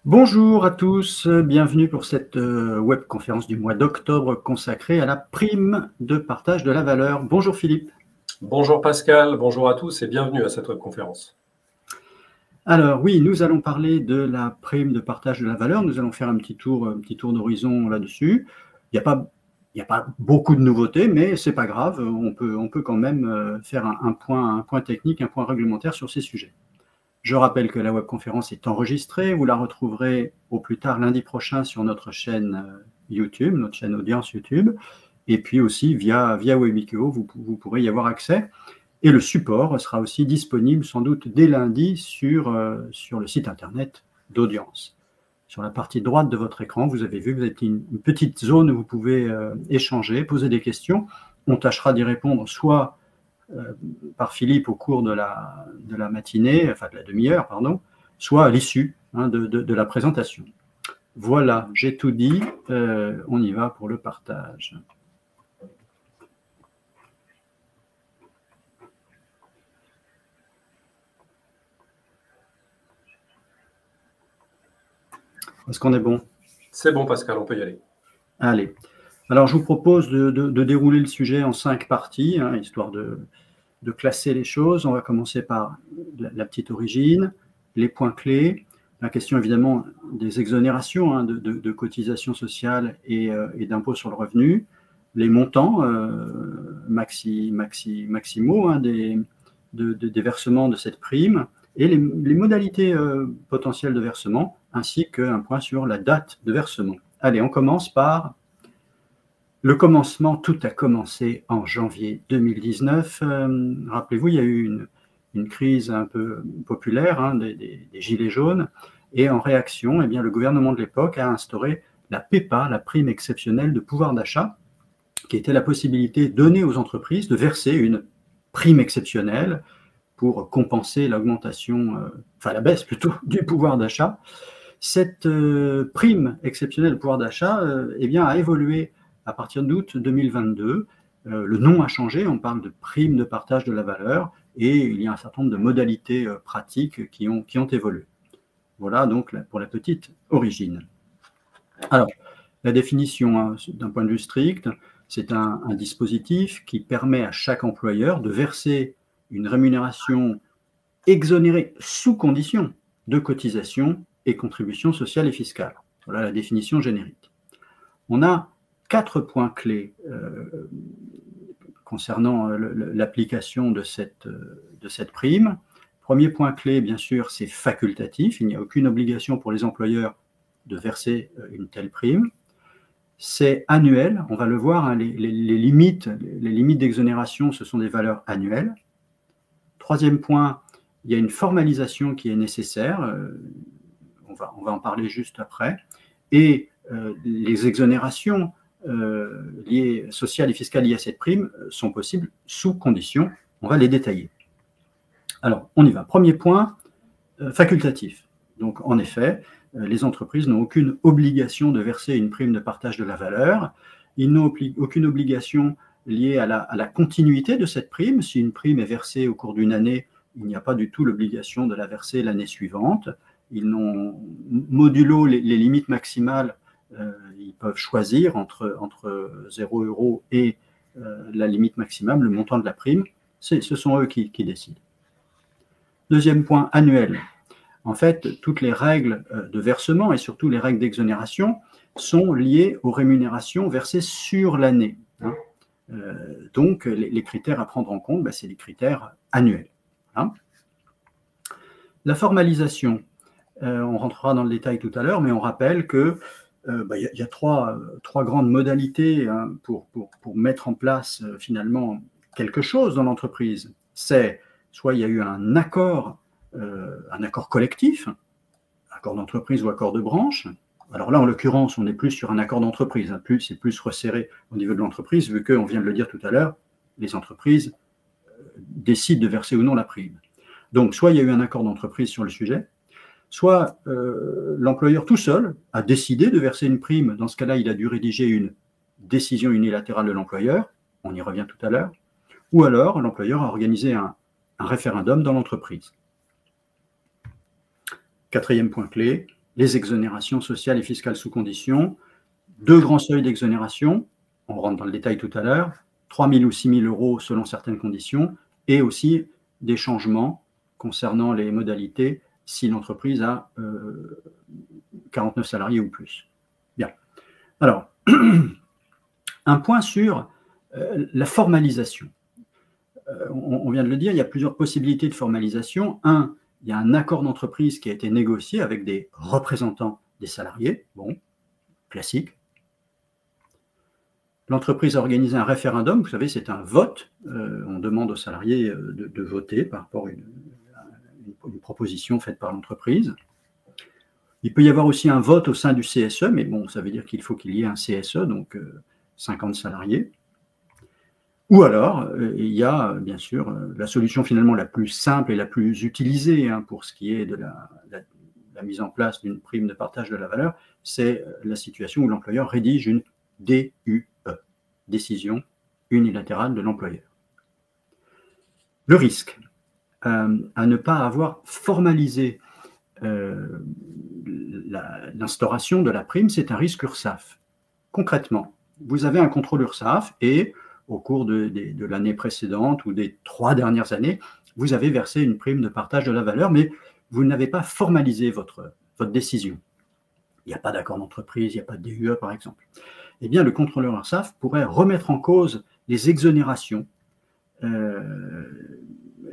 Bonjour à tous, bienvenue pour cette webconférence du mois d'octobre consacrée à la prime de partage de la valeur. Bonjour Philippe. Bonjour Pascal, bonjour à tous et bienvenue à cette webconférence. Alors oui, nous allons parler de la prime de partage de la valeur. Nous allons faire un petit tour d'horizon là-dessus. Il n'y a pas beaucoup de nouveautés, mais c'est pas grave. On peut quand même faire un point technique, un point réglementaire sur ces sujets. Je rappelle que la webconférence est enregistrée. Vous la retrouverez au plus tard lundi prochain sur notre chaîne YouTube, notre chaîne audience YouTube. Et puis aussi via Webico, vous pourrez y avoir accès. Et le support sera aussi disponible sans doute dès lundi sur le site internet d'audience. Sur la partie droite de votre écran, vous avez vu, vous avez une petite zone où vous pouvez échanger, poser des questions. On tâchera d'y répondre soit par Philippe au cours de la matinée, enfin de la demi-heure, pardon, soit à l'issue de la présentation. Voilà, j'ai tout dit, on y va pour le partage. Est-ce qu'on est bon? C'est bon Pascal, on peut y aller. Allez. Alors, je vous propose de dérouler le sujet en 5 parties, histoire de classer les choses. On va commencer par la petite origine, les points clés, la question évidemment des exonérations de cotisations sociales et d'impôts sur le revenu, les montants maximaux des versements de cette prime et les modalités potentielles de versement, ainsi qu'un point sur la date de versement. Allez, on commence par le commencement. Tout a commencé en janvier 2019. Rappelez-vous, il y a eu une crise un peu populaire des gilets jaunes. Et en réaction, eh bien, le gouvernement de l'époque a instauré la PEPA, la prime exceptionnelle de pouvoir d'achat, qui était la possibilité donnée aux entreprises de verser une prime exceptionnelle pour compenser l'augmentation, enfin la baisse plutôt, du pouvoir d'achat. Cette prime exceptionnelle de pouvoir d'achat eh bien, a évolué à partir d'août 2022. Le nom a changé, on parle de prime de partage de la valeur et il y a un certain nombre de modalités pratiques qui ont évolué. Voilà donc pour la petite origine. Alors, la définition d'un point de vue strict, c'est un dispositif qui permet à chaque employeur de verser une rémunération exonérée sous condition de cotisation et contributions sociales et fiscales. Voilà la définition générique. On a 4 points clés concernant l'application de cette prime. Premier point clé, bien sûr, c'est facultatif. Il n'y a aucune obligation pour les employeurs de verser une telle prime. C'est annuel, on va le voir, les limites d'exonération, ce sont des valeurs annuelles. Troisième point, il y a une formalisation qui est nécessaire, on va en parler juste après, et les exonérations sociales et fiscales liées à cette prime sont possibles sous condition, on va les détailler. Alors, on y va. Premier point, facultatif. Donc, en effet, les entreprises n'ont aucune obligation de verser une prime de partage de la valeur. Ils n'ont aucune obligation liée à la continuité de cette prime. Si une prime est versée au cours d'une année, il n'y a pas du tout l'obligation de la verser l'année suivante. Ils n'ont, modulo les limites maximales, ils peuvent choisir entre 0 € et la limite maximale, le montant de la prime. Ce sont eux qui décident. Deuxième point, annuel. En fait, toutes les règles de versement et surtout les règles d'exonération sont liées aux rémunérations versées sur l'année. Donc, les critères à prendre en compte, c'est les critères annuels. La formalisation, on rentrera dans le détail tout à l'heure, mais on rappelle que y a trois grandes modalités pour mettre en place finalement quelque chose dans l'entreprise. C'est soit il y a eu un accord collectif, accord d'entreprise ou accord de branche. Alors là, en l'occurrence, on est plus sur un accord d'entreprise, c'est plus resserré au niveau de l'entreprise, vu qu'on vient de le dire tout à l'heure, les entreprises décident de verser ou non la prime. Donc, soit il y a eu un accord d'entreprise sur le sujet, soit l'employeur tout seul a décidé de verser une prime. Dans ce cas-là, il a dû rédiger une décision unilatérale de l'employeur, on y revient tout à l'heure, ou alors l'employeur a organisé un référendum dans l'entreprise. Quatrième point clé, les exonérations sociales et fiscales sous condition, 2 grands seuils d'exonération, on rentre dans le détail tout à l'heure, 3 000 ou 6 000 euros selon certaines conditions, et aussi des changements concernant les modalités si l'entreprise a 49 salariés ou plus. Bien. Alors, un point sur la formalisation. On vient de le dire, il y a plusieurs possibilités de formalisation. Un, il y a un accord d'entreprise qui a été négocié avec des représentants des salariés. Bon, classique. L'entreprise a organisé un référendum, vous savez, c'est un vote. On demande aux salariés de voter par rapport à une proposition faite par l'entreprise. Il peut y avoir aussi un vote au sein du CSE, mais bon, ça veut dire qu'il faut qu'il y ait un CSE, donc 50 salariés. Ou alors, il y a bien sûr la solution finalement la plus simple et la plus utilisée pour ce qui est de la mise en place d'une prime de partage de la valeur, c'est la situation où l'employeur rédige une DUE, décision unilatérale de l'employeur. Le risque à ne pas avoir formalisé l'instauration de la prime, c'est un risque URSSAF. Concrètement, vous avez un contrôle URSSAF et au cours de l'année précédente ou des 3 dernières années, vous avez versé une prime de partage de la valeur, mais vous n'avez pas formalisé votre décision. Il n'y a pas d'accord d'entreprise, il n'y a pas de DUE par exemple. Eh bien, le contrôleur URSSAF pourrait remettre en cause les exonérations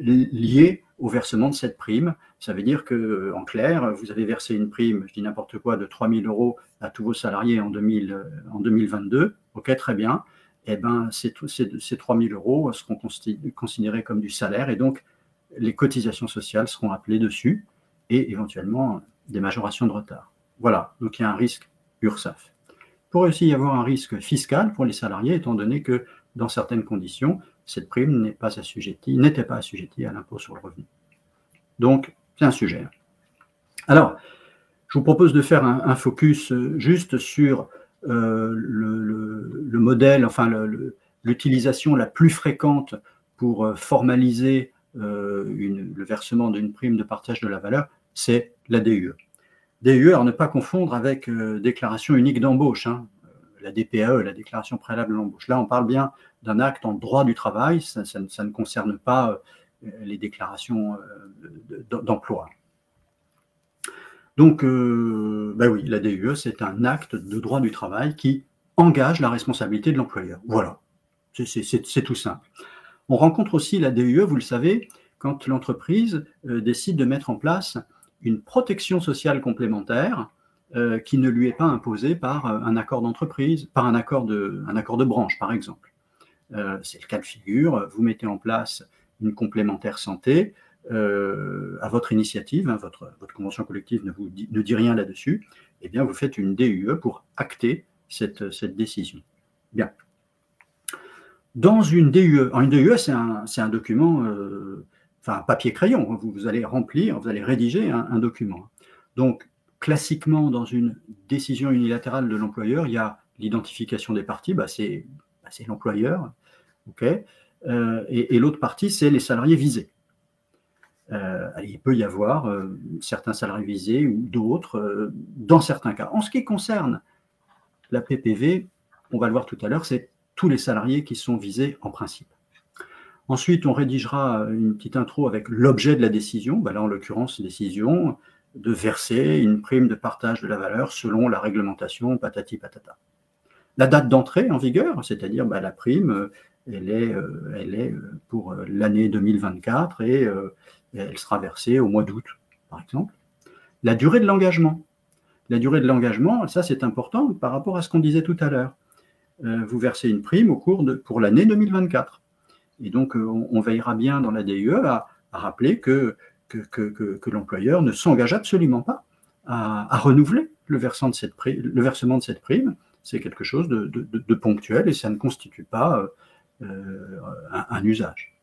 liées au versement de cette prime. Ça veut dire qu'en clair, vous avez versé une prime, je dis n'importe quoi, de 3 000 euros à tous vos salariés en 2022. OK, très bien. Eh bien, ces 3 000 euros seront considérés comme du salaire et donc les cotisations sociales seront appelées dessus et éventuellement des majorations de retard. Voilà, donc il y a un risque URSSAF. Il pourrait aussi y avoir un risque fiscal pour les salariés, étant donné que dans certaines conditions, cette prime n'était pas assujettie à l'impôt sur le revenu. Donc, c'est un sujet. Alors, je vous propose de faire un focus juste sur le modèle, enfin l'utilisation la plus fréquente pour formaliser le versement d'une prime de partage de la valeur, c'est la DUE. DUE, alors ne pas confondre avec déclaration unique d'embauche, la DPAE, la déclaration préalable d'embauche. Là, on parle bien d'un acte en droit du travail, ça ne concerne pas les déclarations d'emploi. Donc, oui, la DUE, c'est un acte de droit du travail qui engage la responsabilité de l'employeur. Voilà, c'est tout simple. On rencontre aussi la DUE, vous le savez, quand l'entreprise décide de mettre en place une protection sociale complémentaire qui ne lui est pas imposée par un accord d'entreprise, par un accord de branche, par exemple. C'est le cas de figure, vous mettez en place une complémentaire santé à votre initiative, votre convention collective ne dit rien là-dessus, eh bien vous faites une DUE pour acter cette décision. Bien. Dans une DUE, c'est un document, un papier-crayon, vous allez remplir, vous allez rédiger un document. Donc, classiquement, dans une décision unilatérale de l'employeur, il y a l'identification des parties, c'est l'employeur, okay, et l'autre partie, c'est les salariés visés. Il peut y avoir certains salariés visés ou d'autres, dans certains cas. En ce qui concerne la PPV, on va le voir tout à l'heure, c'est tous les salariés qui sont visés en principe. Ensuite, on rédigera une petite intro avec l'objet de la décision, là en l'occurrence, décision de verser une prime de partage de la valeur selon la réglementation patati patata. La date d'entrée en vigueur, c'est-à-dire la prime, elle est pour l'année 2024 et elle sera versée au mois d'août, par exemple. La durée de l'engagement. La durée de l'engagement, ça c'est important par rapport à ce qu'on disait tout à l'heure. Vous versez une prime pour l'année 2024. Et donc, on veillera bien dans la DUE à rappeler que l'employeur ne s'engage absolument pas à renouveler le versement de cette prime. C'est quelque chose de ponctuel et ça ne constitue pas un usage.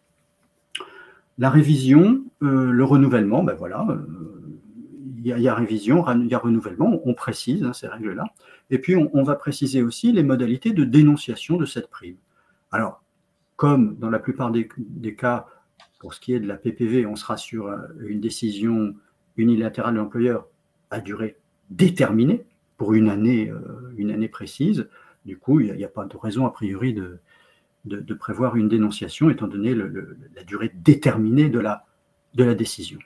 La révision, le renouvellement, il y a révision, il y a renouvellement, on précise ces règles-là. Et puis, on va préciser aussi les modalités de dénonciation de cette prime. Alors, comme dans la plupart des cas, pour ce qui est de la PPV, on sera sur une décision unilatérale de l'employeur à durée déterminée pour une année précise. Du coup, il n'y a pas de raison a priori de prévoir une dénonciation étant donné la durée déterminée de la décision.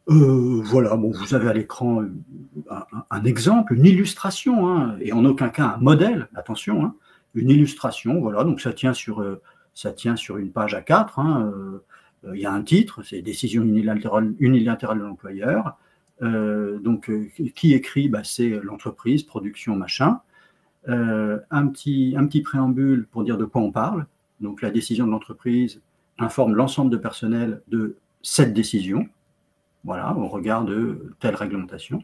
Voilà, bon, vous avez à l'écran un exemple, une illustration, hein, et en aucun cas un modèle, attention, hein, une illustration, voilà, donc ça tient sur une page A4, hein, il y a un titre, c'est décision unilatérale de l'employeur, donc qui écrit, c'est l'entreprise, production, machin, un petit préambule pour dire de quoi on parle, donc la décision de l'entreprise informe l'ensemble de personnel de cette décision, voilà, au regard de telle réglementation.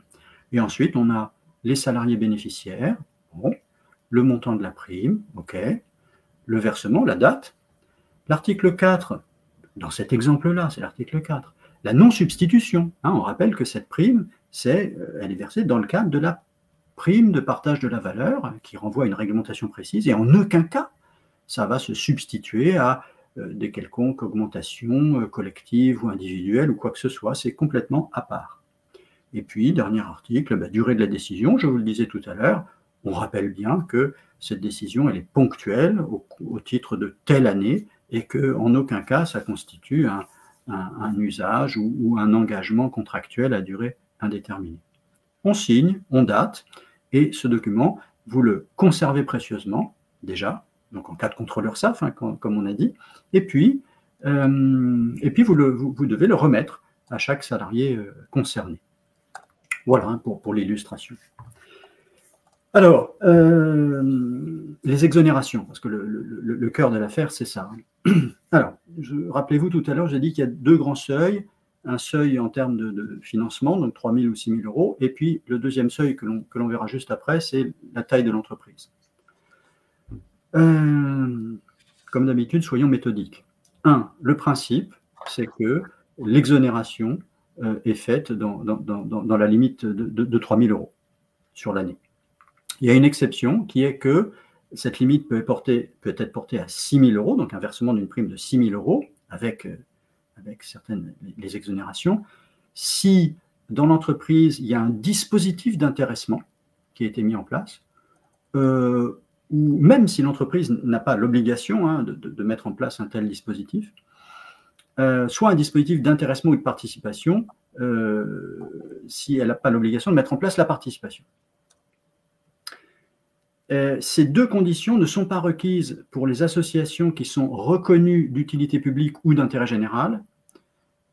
Et ensuite, on a les salariés bénéficiaires, bon, le montant de la prime, ok, le versement, la date. L'article 4, dans cet exemple-là, c'est l'article 4, la non-substitution. Hein, on rappelle que cette prime, elle est versée dans le cadre de la prime de partage de la valeur, qui renvoie à une réglementation précise, et en aucun cas, ça va se substituer à des quelconques augmentations collectives ou individuelles ou quoi que ce soit, c'est complètement à part. Et puis, dernier article, durée de la décision, je vous le disais tout à l'heure, on rappelle bien que cette décision, elle est ponctuelle au titre de telle année et qu'en aucun cas, ça constitue un usage ou un engagement contractuel à durée indéterminée. On signe, on date, et ce document, vous le conservez précieusement, déjà, donc en cas de contrôle URSSAF, hein, comme on a dit, et puis vous devez le remettre à chaque salarié concerné. Voilà, hein, pour l'illustration. Alors, les exonérations, parce que le cœur de l'affaire, c'est ça. Alors, rappelez-vous, tout à l'heure, j'ai dit qu'il y a deux grands seuils, un seuil en termes de financement, donc 3 000 ou 6 000 euros, et puis le deuxième seuil que l'on verra juste après, c'est la taille de l'entreprise. Comme d'habitude, soyons méthodiques. Le principe, c'est que l'exonération est faite dans la limite de 3 000 euros sur l'année. Il y a une exception qui est que cette limite peut être portée à 6 000 euros, donc un versement d'une prime de 6 000 euros avec certaines les exonérations. Si dans l'entreprise, il y a un dispositif d'intéressement qui a été mis en place, ou même si l'entreprise n'a pas l'obligation de mettre en place un tel dispositif, soit un dispositif d'intéressement ou de participation, si elle n'a pas l'obligation de mettre en place la participation. Ces deux conditions ne sont pas requises pour les associations qui sont reconnues d'utilité publique ou d'intérêt général,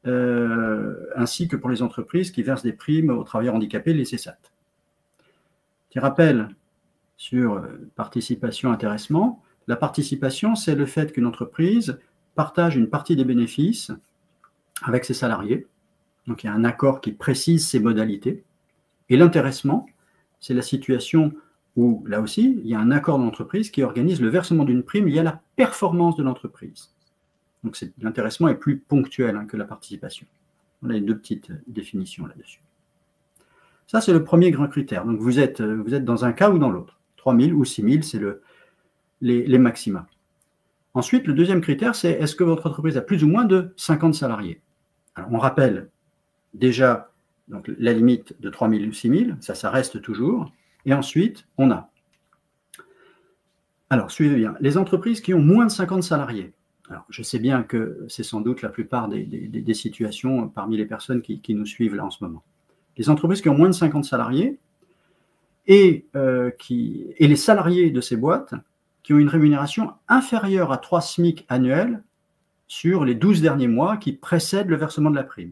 ainsi que pour les entreprises qui versent des primes aux travailleurs handicapés, les CESAT. Petit rappel sur participation, intéressement. La participation, c'est le fait qu'une entreprise partage une partie des bénéfices avec ses salariés. Donc, il y a un accord qui précise ses modalités. Et l'intéressement, c'est la situation où, là aussi, il y a un accord de l'entreprise qui organise le versement d'une prime liée à la performance de l'entreprise. Donc, l'intéressement est plus ponctuel que la participation. On a les deux petites définitions là-dessus. Ça, c'est le premier grand critère. Donc, vous êtes dans un cas ou dans l'autre. 3 000 ou 6 000, c'est les maxima. Ensuite, le deuxième critère, c'est est-ce que votre entreprise a plus ou moins de 50 salariés? Alors, on rappelle déjà donc, la limite de 3 000 ou 6 000, ça reste toujours. Et ensuite, on a, alors suivez bien, les entreprises qui ont moins de 50 salariés. Alors, je sais bien que c'est sans doute la plupart des situations parmi les personnes qui nous suivent là en ce moment. Les entreprises qui ont moins de 50 salariés et les salariés de ces boîtes qui ont une rémunération inférieure à 3 SMIC annuels sur les 12 derniers mois qui précèdent le versement de la prime.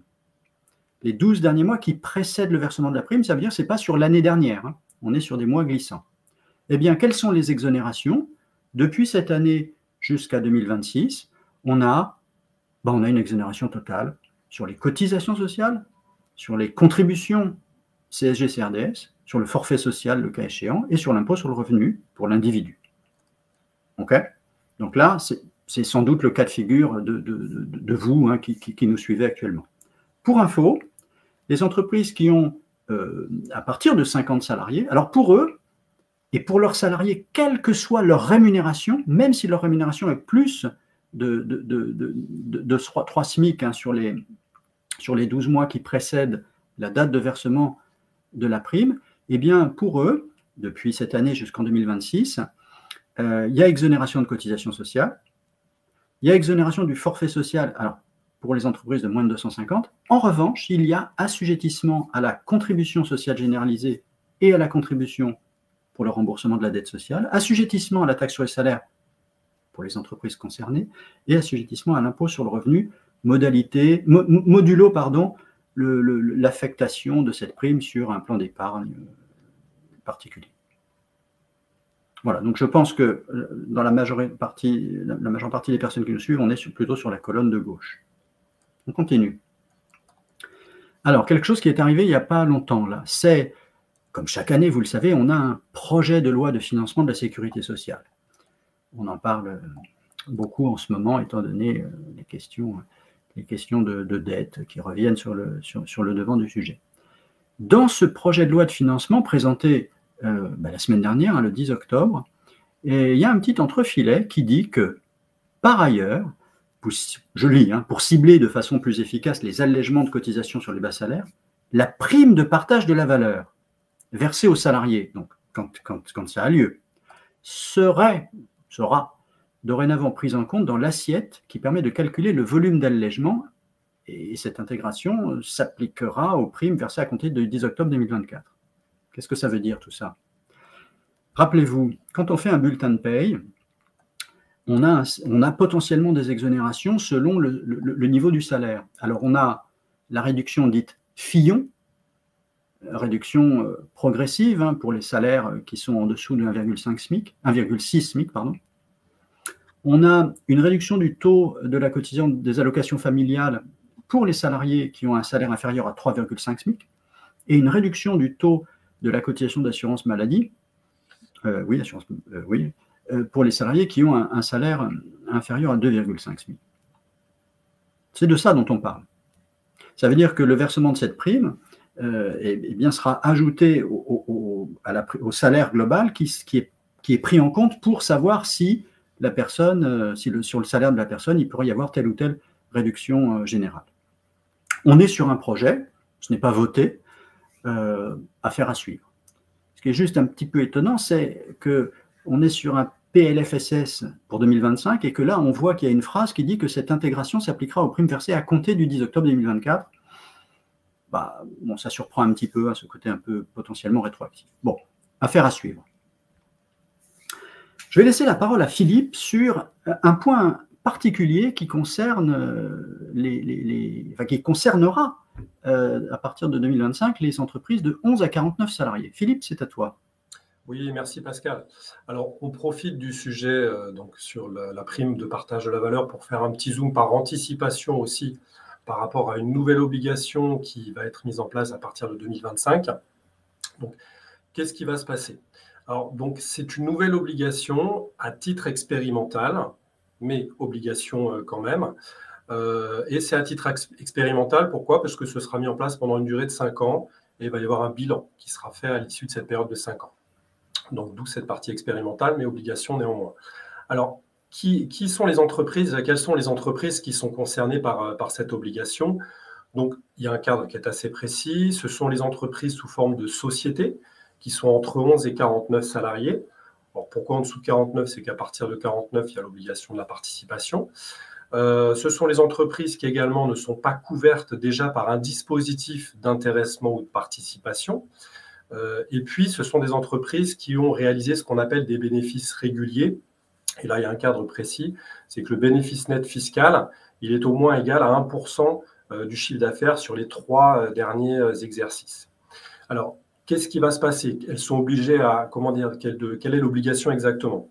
Les 12 derniers mois qui précèdent le versement de la prime, ça veut dire que ce n'est pas sur l'année dernière, hein. On est sur des mois glissants. Eh bien, quelles sont les exonérations? Depuis cette année jusqu'à 2026, on a une exonération totale sur les cotisations sociales, sur les contributions CSG-CRDS, sur le forfait social, le cas échéant, et sur l'impôt sur le revenu pour l'individu. OK? Donc là, c'est sans doute le cas de figure de vous qui nous suivez actuellement. Pour info, les entreprises qui ont à partir de 50 salariés, alors pour eux, et pour leurs salariés, quelle que soit leur rémunération, même si leur rémunération est plus de 3 SMIC sur les 12 mois qui précèdent la date de versement de la prime, eh bien, pour eux, depuis cette année jusqu'en 2026, il y a exonération de cotisations sociales, il y a exonération du forfait social, alors pour les entreprises de moins de 250. En revanche, il y a assujettissement à la contribution sociale généralisée et à la contribution pour le remboursement de la dette sociale, assujettissement à la taxe sur les salaires pour les entreprises concernées et assujettissement à l'impôt sur le revenu, modulo l'affectation de cette prime sur un plan d'épargne particulier. Voilà, donc je pense que dans la majeure partie des personnes qui nous suivent, on est plutôt sur la colonne de gauche. On continue. Alors, quelque chose qui est arrivé il n'y a pas longtemps, là, c'est, comme chaque année, vous le savez, on a un projet de loi de financement de la sécurité sociale. On en parle beaucoup en ce moment, étant donné les questions de dette qui reviennent sur le devant du sujet. Dans ce projet de loi de financement présenté la semaine dernière, le 10 octobre, et il y a un petit entrefilet qui dit que, par ailleurs, je lis, pour cibler de façon plus efficace les allègements de cotisations sur les bas salaires, la prime de partage de la valeur versée aux salariés, donc quand ça a lieu, sera dorénavant prise en compte dans l'assiette qui permet de calculer le volume d'allègement, et cette intégration s'appliquera aux primes versées à compter du 10 octobre 2024. Qu'est-ce que ça veut dire tout ça? Rappelez-vous, quand on fait un bulletin de paye, on a potentiellement des exonérations selon le niveau du salaire. Alors on a la réduction dite Fillon, réduction progressive pour les salaires qui sont en dessous de 1,6 SMIC, pardon. On a une réduction du taux de la cotisation des allocations familiales pour les salariés qui ont un salaire inférieur à 3,5 SMIC et une réduction du taux de la cotisation d'assurance maladie, pour les salariés qui ont un salaire inférieur à 2,5 SMIC. C'est de ça dont on parle. Ça veut dire que le versement de cette prime sera ajouté au salaire global qui est pris en compte pour savoir si la personne, sur le salaire de la personne, il pourrait y avoir telle ou telle réduction générale. On est sur un projet, ce n'est pas voté, affaire à suivre. Ce qui est juste un petit peu étonnant, c'est qu'on est sur un PLFSS pour 2025 et que là, on voit qu'il y a une phrase qui dit que cette intégration s'appliquera aux primes versées à compter du 10 octobre 2024. Ça surprend un petit peu, ce côté un peu potentiellement rétroactif. Bon, affaire à suivre. Je vais laisser la parole à Philippe sur un point particulier qui concerne qui concernera à partir de 2025 les entreprises de 11 à 49 salariés. Philippe, c'est à toi. Oui, merci Pascal. Alors, on profite du sujet sur la prime de partage de la valeur pour faire un petit zoom par anticipation aussi par rapport à une nouvelle obligation qui va être mise en place à partir de 2025. Donc, qu'est-ce qui va se passer? Alors, donc, c'est une nouvelle obligation à titre expérimental, mais obligation quand même. Et c'est à titre expérimental, pourquoi? Parce que ce sera mis en place pendant une durée de 5 ans et il va y avoir un bilan qui sera fait à l'issue de cette période de 5 ans. Donc, d'où cette partie expérimentale, mais obligation néanmoins. Alors, qui sont les entreprises? Quelles sont les entreprises qui sont concernées par cette obligation? Donc, il y a un cadre qui est assez précis. Ce sont les entreprises sous forme de sociétés qui sont entre 11 et 49 salariés. Alors, pourquoi en dessous de 49? C'est qu'à partir de 49, il y a l'obligation de la participation. Ce sont les entreprises qui également ne sont pas couvertes déjà par un dispositif d'intéressement ou de participation. Et puis, ce sont des entreprises qui ont réalisé ce qu'on appelle des bénéfices réguliers. Et là, il y a un cadre précis, c'est que le bénéfice net fiscal, il est au moins égal à 1% du chiffre d'affaires sur les 3 derniers exercices. Alors, qu'est-ce qui va se passer? Elles sont obligées à, quelle est l'obligation exactement?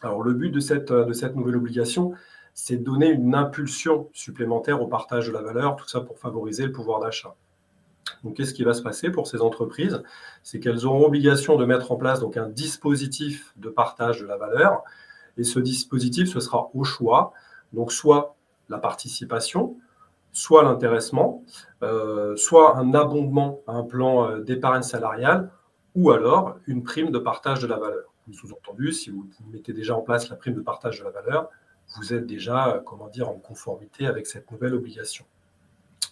Alors, le but de cette nouvelle obligation, c'est de donner une impulsion supplémentaire au partage de la valeur, tout ça pour favoriser le pouvoir d'achat. Donc, qu'est-ce qui va se passer pour ces entreprises? C'est qu'elles auront obligation de mettre en place donc, un dispositif de partage de la valeur. Et ce dispositif, ce sera au choix. Donc, soit la participation, soit l'intéressement, soit un abondement à un plan d'épargne salariale, ou alors une prime de partage de la valeur. Sous-entendu, si vous mettez déjà en place la prime de partage de la valeur, vous êtes déjà, en conformité avec cette nouvelle obligation.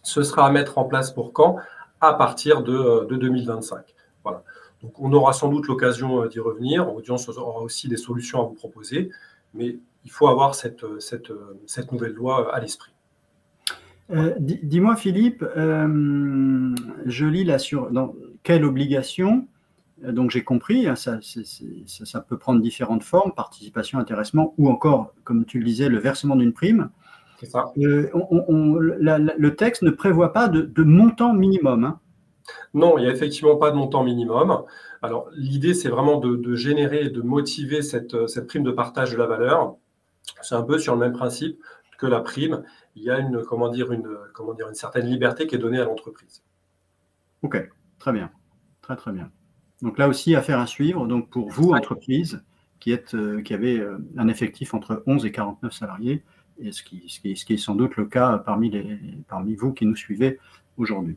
Ce sera à mettre en place pour quand? à partir de 2025. Voilà. Donc, on aura sans doute l'occasion d'y revenir. L'audience aura aussi des solutions à vous proposer, mais il faut avoir cette nouvelle loi à l'esprit. Dis-moi, Philippe, je lis là dans quelle obligation, donc j'ai compris, hein, ça peut prendre différentes formes, participation, intéressement, ou encore, comme tu le disais, le versement d'une prime. C'est ça. Le texte ne prévoit pas de montant minimum. Hein. Non, il n'y a effectivement pas de montant minimum. Alors, l'idée, c'est vraiment de générer et de motiver cette prime de partage de la valeur. C'est un peu sur le même principe que la prime. Il y a une certaine liberté qui est donnée à l'entreprise. Ok, très bien. Très, très bien. Donc là aussi, affaire à suivre. Donc pour vous, entreprise, qui avait un effectif entre 11 et 49 salariés, et ce qui est sans doute le cas parmi vous qui nous suivez aujourd'hui.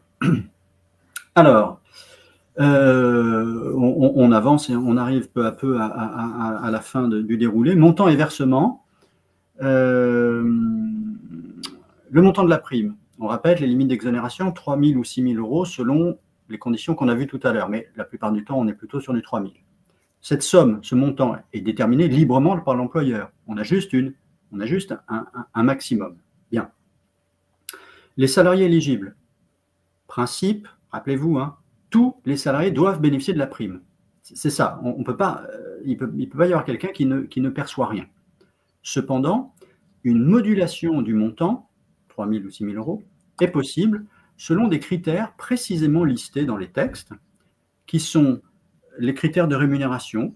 Alors, on avance et on arrive peu à peu à la fin du déroulé. Montant et versement. Le montant de la prime. On rappelle les limites d'exonération, 3 000 ou 6 000 euros selon les conditions qu'on a vues tout à l'heure, mais la plupart du temps, on est plutôt sur du 3 000. Cette somme, ce montant est déterminé librement par l'employeur. On a juste un maximum. Bien. Les salariés éligibles. Principe, rappelez-vous, hein, tous les salariés doivent bénéficier de la prime. C'est ça. On peut pas, il peut pas y avoir quelqu'un qui ne perçoit rien. Cependant, une modulation du montant, 3 000 ou 6 000 euros, est possible selon des critères précisément listés dans les textes, qui sont les critères de rémunération.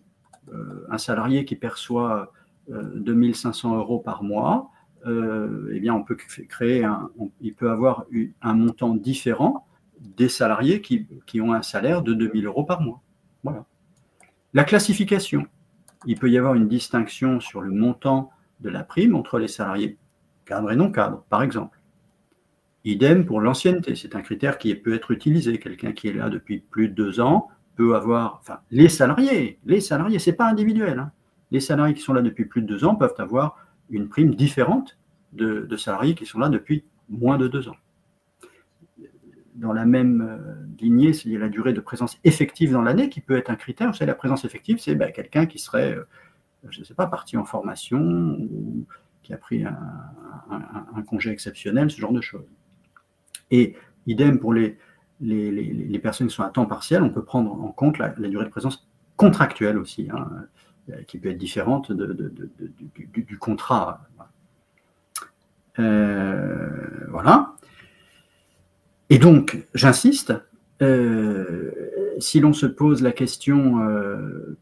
Un salarié qui perçoit 2 500 euros par mois, eh bien on peut il peut avoir un montant différent des salariés qui ont un salaire de 2 000 euros par mois. Voilà. La classification. Il peut y avoir une distinction sur le montant de la prime entre les salariés cadres et non cadres, par exemple. Idem pour l'ancienneté, c'est un critère qui peut être utilisé. Quelqu'un qui est là depuis plus de 2 ans peut avoir, enfin, les salariés, c'est pas individuel. Hein. Les salariés qui sont là depuis plus de 2 ans peuvent avoir une prime différente de salariés qui sont là depuis moins de 2 ans. Dans la même lignée, il y a la durée de présence effective dans l'année qui peut être un critère. Vous savez, la présence effective, c'est quelqu'un qui serait, je ne sais pas, parti en formation ou qui a pris un congé exceptionnel, ce genre de choses. Et idem pour les personnes qui sont à temps partiel, on peut prendre en compte la durée de présence contractuelle aussi, hein, qui peut être différente du contrat. Voilà. Et donc, j'insiste, si l'on se pose la question,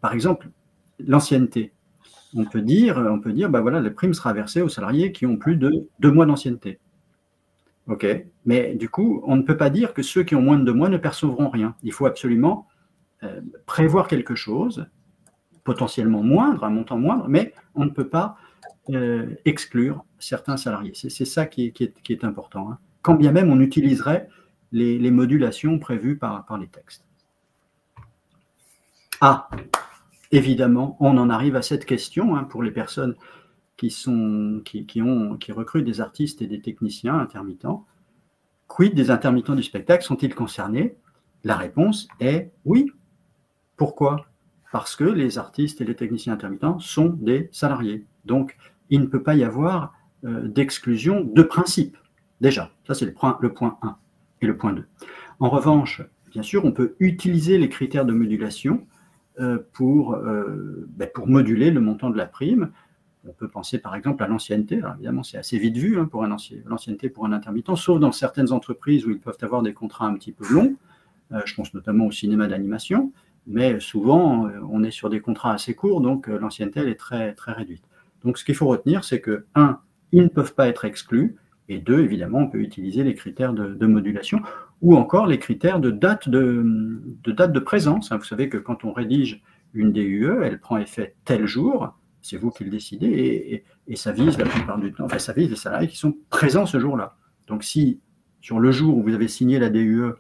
par exemple, l'ancienneté, on peut dire, voilà, la prime sera versée aux salariés qui ont plus de 2 mois d'ancienneté. Ok, mais du coup, on ne peut pas dire que ceux qui ont moins de 2 mois ne percevront rien. Il faut absolument prévoir quelque chose, potentiellement moindre, un montant moindre, mais on ne peut pas exclure certains salariés. C'est ça qui est important. Hein. Quand bien même on utiliserait les modulations prévues par les textes. Ah, évidemment, on en arrive à cette question hein, pour les personnes qui recrutent des artistes et des techniciens intermittents. Quid des intermittents du spectacle, sont-ils concernés? La réponse est oui. Pourquoi? Parce que les artistes et les techniciens intermittents sont des salariés. Donc, il ne peut pas y avoir d'exclusion de principe. Déjà, ça c'est le point 1 et le point 2. En revanche, bien sûr, on peut utiliser les critères de modulation pour moduler le montant de la prime. On peut penser par exemple à l'ancienneté. Alors évidemment, c'est assez vite vu hein, pour l'ancienneté pour un intermittent, sauf dans certaines entreprises où ils peuvent avoir des contrats un petit peu longs. Je pense notamment au cinéma d'animation, mais souvent, on est sur des contrats assez courts, donc l'ancienneté, elle est très, très réduite. Donc ce qu'il faut retenir, c'est que, 1, ils ne peuvent pas être exclus, et 2, évidemment, on peut utiliser les critères de modulation, ou encore les critères de date de présence. Vous savez que quand on rédige une DUE, elle prend effet tel jour, c'est vous qui le décidez, et ça vise la plupart du temps, enfin ça vise les salariés qui sont présents ce jour-là. Donc si, sur le jour où vous avez signé la DUE,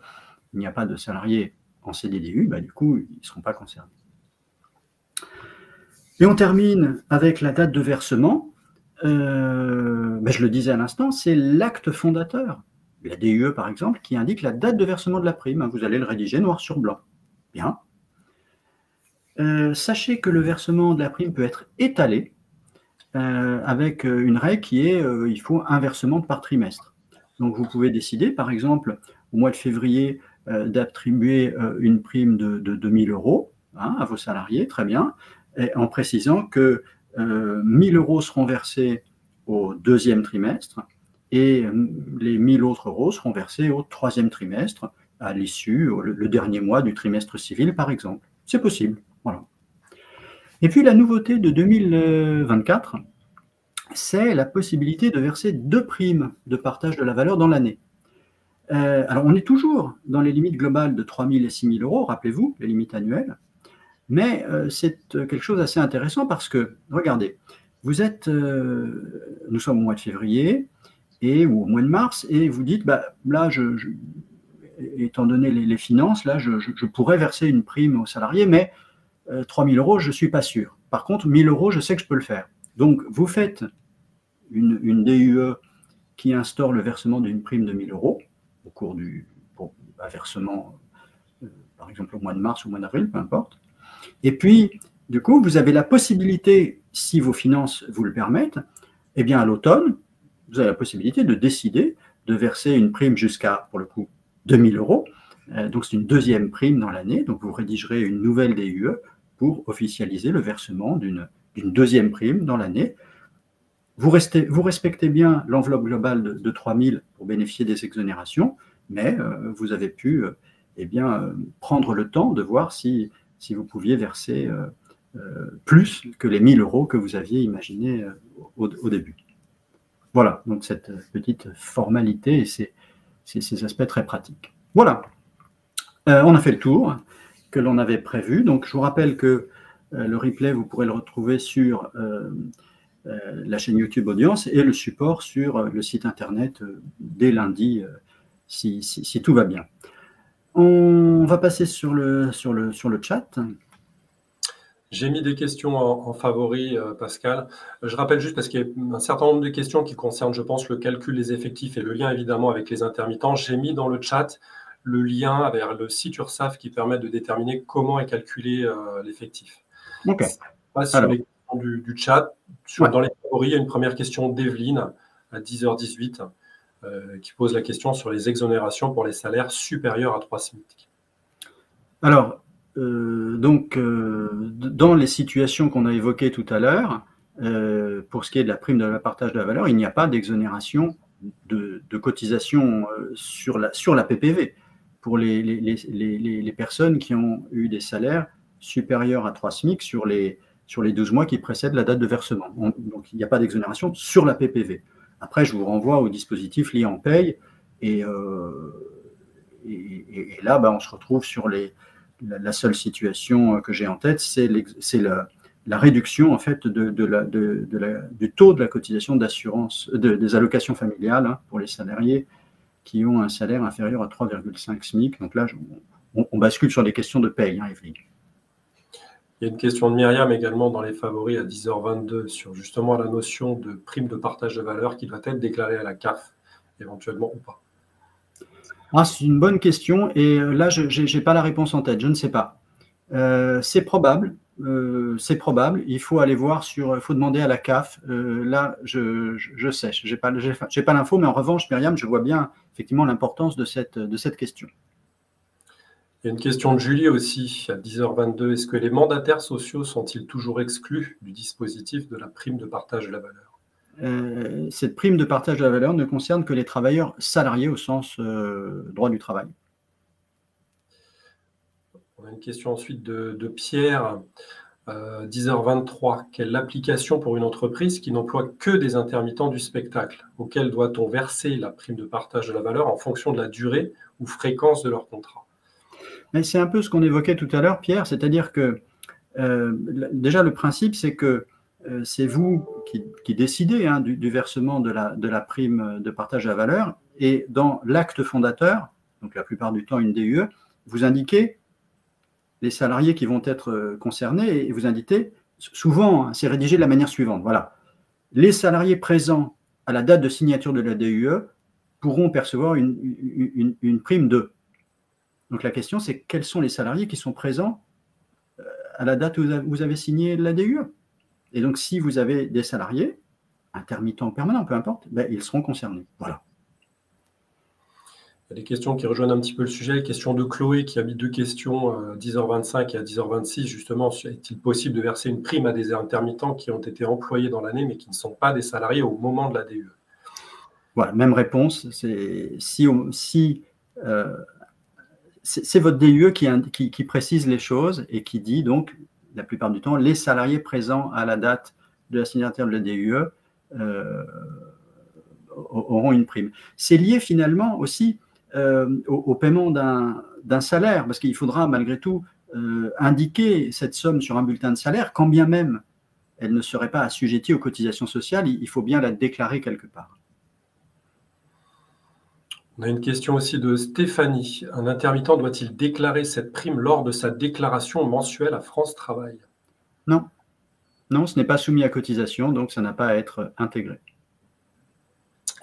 il n'y a pas de salariés en CDDU, du coup, ils ne seront pas concernés. Et on termine avec la date de versement. Je le disais à l'instant, c'est l'acte fondateur la DUE par exemple, qui indique la date de versement de la prime. Vous allez le rédiger noir sur blanc. Bien. Sachez que le versement de la prime peut être étalé avec une règle qui est il faut un versement par trimestre. Donc vous pouvez décider, par exemple, au mois de février, d'attribuer une prime de 2 000 € à vos salariés, très bien, et en précisant que 1 000 € seront versés au deuxième trimestre et les 1 000 autres euros seront versés au troisième trimestre, à l'issue, le dernier mois du trimestre civil, par exemple. C'est possible. Voilà. Et puis la nouveauté de 2024, c'est la possibilité de verser 2 primes de partage de la valeur dans l'année. Alors on est toujours dans les limites globales de 3 000 et 6 000 €, rappelez-vous, les limites annuelles, mais c'est quelque chose d'assez intéressant parce que, regardez, nous sommes au mois de février ou au mois de mars, et vous dites, là, étant donné les finances, là, je pourrais verser une prime aux salariés, mais 3 000 €, je ne suis pas sûr. Par contre, 1 000 €, je sais que je peux le faire. Donc, vous faites une DUE qui instaure le versement d'une prime de 1 000 € au cours pour un versement, par exemple, au mois de mars ou au mois d'avril, peu importe. Et puis, du coup, vous avez la possibilité, si vos finances vous le permettent, eh bien, à l'automne, vous avez la possibilité de décider de verser une prime jusqu'à, pour le coup, 2 000 €. Donc, c'est une deuxième prime dans l'année. Donc, vous rédigerez une nouvelle DUE pour officialiser le versement d'une deuxième prime dans l'année. Vous respectez bien l'enveloppe globale de 3 000 pour bénéficier des exonérations, mais vous avez pu prendre le temps de voir si vous pouviez verser plus que les 1 000 € que vous aviez imaginé au début. Voilà, donc cette petite formalité et ces aspects très pratiques. Voilà, on a fait le tour que l'on avait prévu. Donc je vous rappelle que le replay, vous pourrez le retrouver sur la chaîne YouTube Audience et le support sur le site internet dès lundi, si tout va bien. On va passer sur le chat. J'ai mis des questions en favori, Pascal. Je rappelle juste, parce qu'il y a un certain nombre de questions qui concernent, je pense, le calcul des effectifs et le lien évidemment avec les intermittents. J'ai mis dans le chat le lien vers le site URSSAF qui permet de déterminer comment est calculé l'effectif. Ok. Sur les questions du chat, dans les favoris, il y a une première question d'Evelyne à 10h18 qui pose la question sur les exonérations pour les salaires supérieurs à 3 SMIC. Alors, dans les situations qu'on a évoquées tout à l'heure, pour ce qui est de la prime de la partage de la valeur, il n'y a pas d'exonération de cotisation sur la PPV pour les personnes qui ont eu des salaires supérieurs à 3 SMIC sur les 12 mois qui précèdent la date de versement. Donc, il n'y a pas d'exonération sur la PPV. Après, je vous renvoie au dispositif lié en paye et là, on se retrouve sur la seule situation que j'ai en tête, c'est la réduction en fait du taux de la cotisation d'assurance des allocations familiales pour les salariés qui ont un salaire inférieur à 3,5 SMIC. Donc là, on bascule sur des questions de paye, Evelyne. Il y a une question de Myriam également dans les favoris à 10h22 sur justement la notion de prime de partage de valeur qui doit être déclarée à la CAF, éventuellement ou pas. C'est une bonne question et là, je n'ai pas la réponse en tête, je ne sais pas. C'est probable, il faut aller voir il faut demander à la CAF. Là, je sais, je n'ai pas l'info, mais en revanche, Myriam, je vois bien effectivement l'importance de cette question. Il y a une question de Julie aussi à 10h22. Est-ce que les mandataires sociaux sont-ils toujours exclus du dispositif de la prime de partage de la valeur ? Cette prime de partage de la valeur ne concerne que les travailleurs salariés au sens droit du travail. On a une question ensuite de Pierre, 10h23. Quelle application pour une entreprise qui n'emploie que des intermittents du spectacle? Auquel doit-on verser la prime de partage de la valeur en fonction de la durée ou fréquence de leur contrat? Mais c'est un peu ce qu'on évoquait tout à l'heure, Pierre, c'est-à-dire que déjà le principe, c'est que c'est vous qui décidez du versement de la prime de partage de la valeur, et dans l'acte fondateur, donc la plupart du temps une DUE, vous indiquez les salariés qui vont être concernés et vous indiquez, souvent c'est rédigé de la manière suivante, voilà, les salariés présents à la date de signature de la DUE pourront percevoir une prime de. Donc la question, c'est quels sont les salariés qui sont présents à la date où vous avez signé la DUE. Et donc, si vous avez des salariés, intermittents ou permanents, peu importe, ben, ils seront concernés. Voilà. Il y a des questions qui rejoignent un petit peu le sujet. Question de Chloé qui a mis deux questions à 10h25 et à 10h26. Justement, est-il possible de verser une prime à des intermittents qui ont été employés dans l'année mais qui ne sont pas des salariés au moment de la DUE? Voilà, même réponse. C'est votre DUE qui précise les choses et qui dit donc, la plupart du temps, les salariés présents à la date de la signature de la DUE auront une prime. C'est lié finalement aussi au paiement d'un salaire, parce qu'il faudra malgré tout indiquer cette somme sur un bulletin de salaire, quand bien même elle ne serait pas assujettie aux cotisations sociales, il faut bien la déclarer quelque part. On a une question aussi de Stéphanie. Un intermittent doit-il déclarer cette prime lors de sa déclaration mensuelle à France Travail? Non. Non, ce n'est pas soumis à cotisation, donc ça n'a pas à être intégré.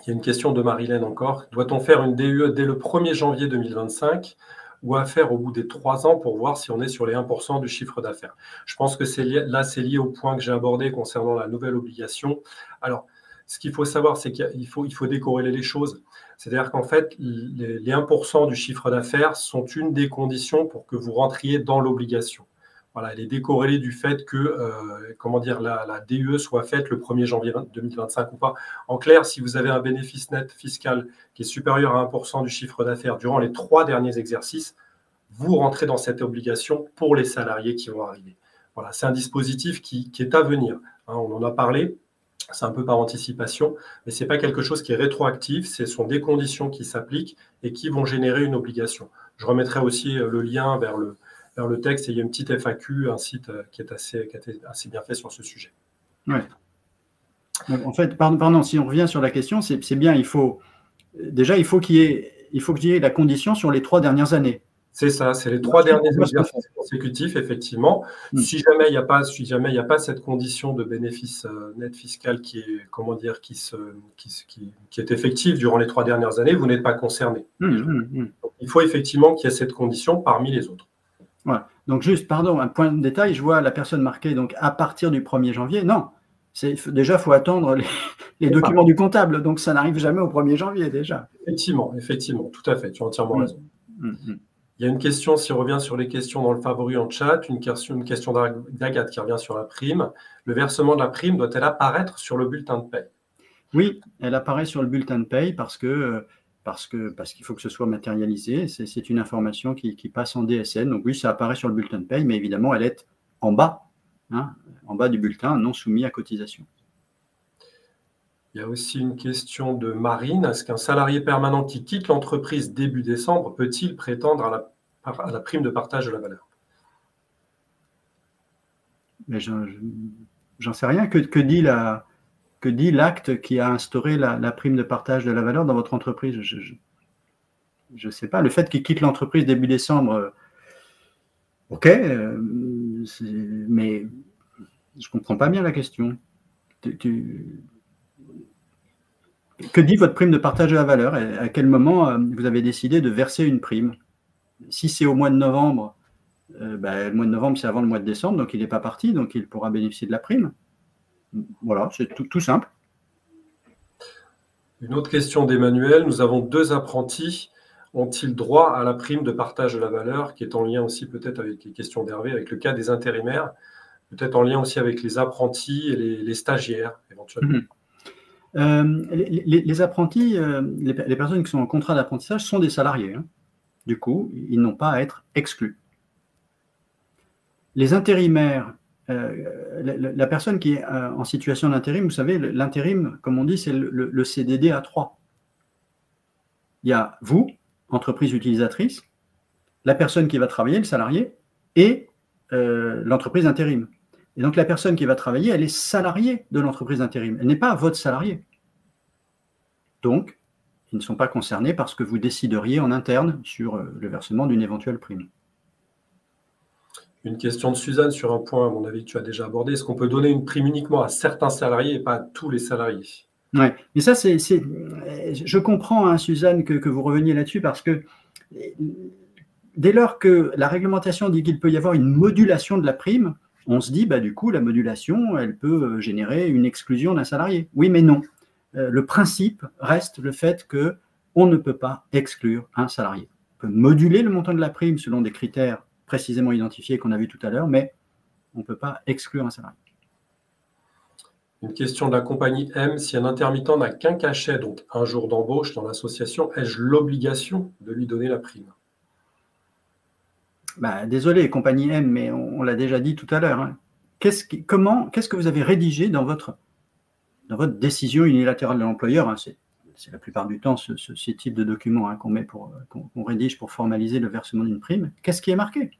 Il y a une question de Marilène encore. Doit-on faire une DUE dès le 1er janvier 2025 ou à faire au bout des 3 ans pour voir si on est sur les 1% du chiffre d'affaires? Je pense que c'est lié au point que j'ai abordé concernant la nouvelle obligation. Alors, ce qu'il faut savoir, c'est qu'il faut décorréler les choses. C'est-à-dire qu'en fait, les 1% du chiffre d'affaires sont une des conditions pour que vous rentriez dans l'obligation. Voilà, elle est décorrélée du fait que la DUE soit faite le 1er janvier 2025 ou pas. En clair, si vous avez un bénéfice net fiscal qui est supérieur à 1% du chiffre d'affaires durant les 3 derniers exercices, vous rentrez dans cette obligation pour les salariés qui vont arriver. Voilà, c'est un dispositif qui est à venir. Hein, on en a parlé. C'est un peu par anticipation, mais ce n'est pas quelque chose qui est rétroactif, ce sont des conditions qui s'appliquent et qui vont générer une obligation. Je remettrai aussi le lien vers le texte et il y a une petite FAQ, un site qui a été assez bien fait sur ce sujet. Ouais. Donc, en fait, pardon, si on revient sur la question, c'est bien, il faut qu'il y ait la condition sur les 3 dernières années. C'est ça, c'est les 3 derniers exercices consécutifs, effectivement. Si jamais il n'y a pas cette condition de bénéfice net fiscal qui est effective durant les 3 dernières années, vous n'êtes pas concerné. Donc, il faut effectivement qu'il y ait cette condition parmi les autres. Voilà. Donc juste, pardon, un point de détail, je vois la personne marquée donc à partir du 1er janvier. Non, déjà, il faut attendre les documents du comptable, donc ça n'arrive jamais au 1er janvier déjà. Effectivement, tout à fait, tu as entièrement raison. Il y a une question, si on revient sur les questions dans le favori en chat, une question d'Agathe qui revient sur la prime. Le versement de la prime doit-elle apparaître sur le bulletin de paie? Oui, elle apparaît sur le bulletin de paie parce qu'il faut que ce soit matérialisé. C'est une information qui passe en DSN. Donc oui, ça apparaît sur le bulletin de paie, mais évidemment, elle est en bas, en bas du bulletin, non soumis à cotisation. Il y a aussi une question de Marine. Est-ce qu'un salarié permanent qui quitte l'entreprise début décembre peut-il prétendre à la prime de partage de la valeur? Mais j'en sais rien. Que dit l'acte qui a instauré la prime de partage de la valeur dans votre entreprise? Je ne sais pas. Le fait qu'il quitte l'entreprise début décembre, ok, mais je ne comprends pas bien la question. Que dit votre prime de partage de la valeur? À quel moment vous avez décidé de verser une prime? Si c'est au mois de novembre, le mois de novembre, c'est avant le mois de décembre, donc il n'est pas parti, donc il pourra bénéficier de la prime. Voilà, c'est tout simple. Une autre question d'Emmanuel. Nous avons 2 apprentis. Ont-ils droit à la prime de partage de la valeur, qui est en lien aussi peut-être avec les questions d'Hervé, avec le cas des intérimaires, peut-être en lien aussi avec les apprentis et les stagiaires, éventuellement? Les apprentis, les personnes qui sont en contrat d'apprentissage sont des salariés. Du coup, ils n'ont pas à être exclus. Les intérimaires, la personne qui est en situation d'intérim, vous savez, l'intérim, comme on dit, c'est le CDD à 3. Il y a vous, entreprise utilisatrice, la personne qui va travailler, le salarié, et l'entreprise intérim. Et donc, la personne qui va travailler, elle est salariée de l'entreprise d'intérim. Elle n'est pas votre salarié. Donc, ils ne sont pas concernés par ce que vous décideriez en interne sur le versement d'une éventuelle prime. Une question de Suzanne sur un point, à mon avis, que tu as déjà abordé. Est-ce qu'on peut donner une prime uniquement à certains salariés et pas à tous les salariés? Ouais. Mais ça, je comprends, hein, Suzanne, que vous reveniez là-dessus, parce que dès lors que la réglementation dit qu'il peut y avoir une modulation de la prime, on se dit, bah, du coup, la modulation, elle peut générer une exclusion d'un salarié. Oui, mais non. Le principe reste le fait qu'on ne peut pas exclure un salarié. On peut moduler le montant de la prime selon des critères précisément identifiés qu'on a vus tout à l'heure, mais on ne peut pas exclure un salarié. Une question de la compagnie M. Si un intermittent n'a qu'un cachet, donc un jour d'embauche dans l'association, ai-je l'obligation de lui donner la prime? Bah, désolé, compagnie M, mais on l'a déjà dit tout à l'heure. Hein. Qu'est-ce que vous avez rédigé dans votre décision unilatérale de l'employeur, hein, c'est la plupart du temps ce type de document, hein, qu'on rédige pour formaliser le versement d'une prime. Qu'est-ce qui est marqué?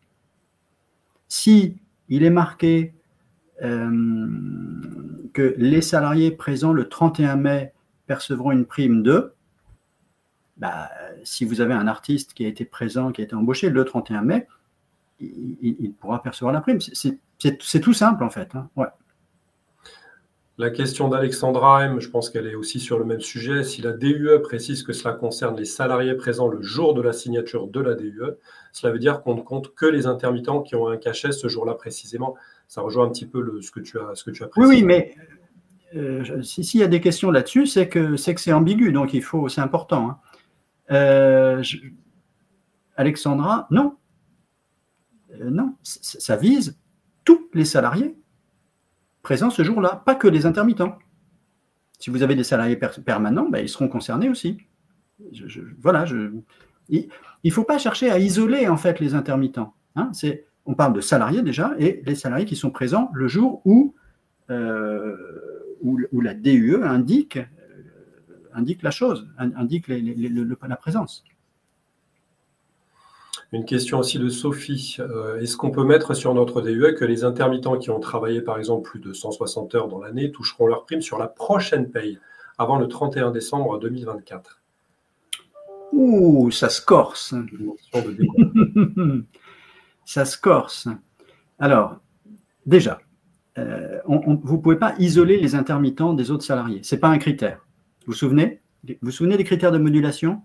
Si il est marqué que les salariés présents le 31 mai percevront une prime de, bah, si vous avez un artiste qui a été présent, qui a été embauché le 31 mai, il pourra percevoir la prime. C'est tout simple, en fait. Hein. Ouais. La question d'Alexandra M, je pense qu'elle est aussi sur le même sujet. Si la DUE précise que cela concerne les salariés présents le jour de la signature de la DUE, cela veut dire qu'on ne compte que les intermittents qui ont un cachet ce jour-là précisément. Ça rejoint un petit peu ce que tu as précisé. Oui, mais s'il y a des questions là-dessus, c'est que c'est ambigu, donc c'est important. Hein. Alexandra, non. Non, ça vise tous les salariés présents ce jour-là, pas que les intermittents. Si vous avez des salariés permanents, ben, ils seront concernés aussi. Voilà, il ne faut pas chercher à isoler en fait les intermittents. Hein. On parle de salariés déjà, et les salariés qui sont présents le jour où la DUE indique la chose, indique la présence. Une question aussi de Sophie. Est-ce qu'on peut mettre sur notre DUE que les intermittents qui ont travaillé par exemple plus de 160 heures dans l'année toucheront leur prime sur la prochaine paye, avant le 31 décembre 2024? Ouh, ça se corse. Ça se corse. Alors, déjà, vous ne pouvez pas isoler les intermittents des autres salariés. Ce n'est pas un critère. Vous vous souvenez des critères de modulation,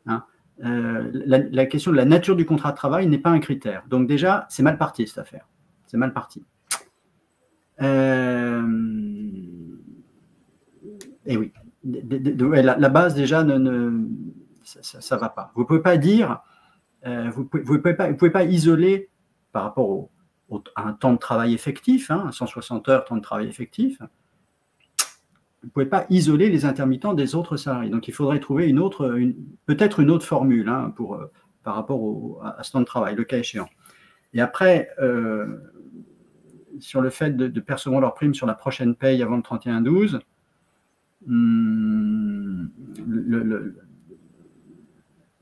hein? La question de la nature du contrat de travail n'est pas un critère. Donc déjà, c'est mal parti cette affaire. C'est mal parti. Et oui, la base déjà, ça ne va pas. Vous ne pouvez pas dire, vous pouvez pas isoler par rapport à un temps de travail effectif, hein, 160 heures, temps de travail effectif. Vous ne pouvez pas isoler les intermittents des autres salariés. Donc, il faudrait trouver peut-être une autre formule, hein, par rapport à ce temps de travail, le cas échéant. Et après, sur le fait de percevoir leur prime sur la prochaine paye avant le 31/12,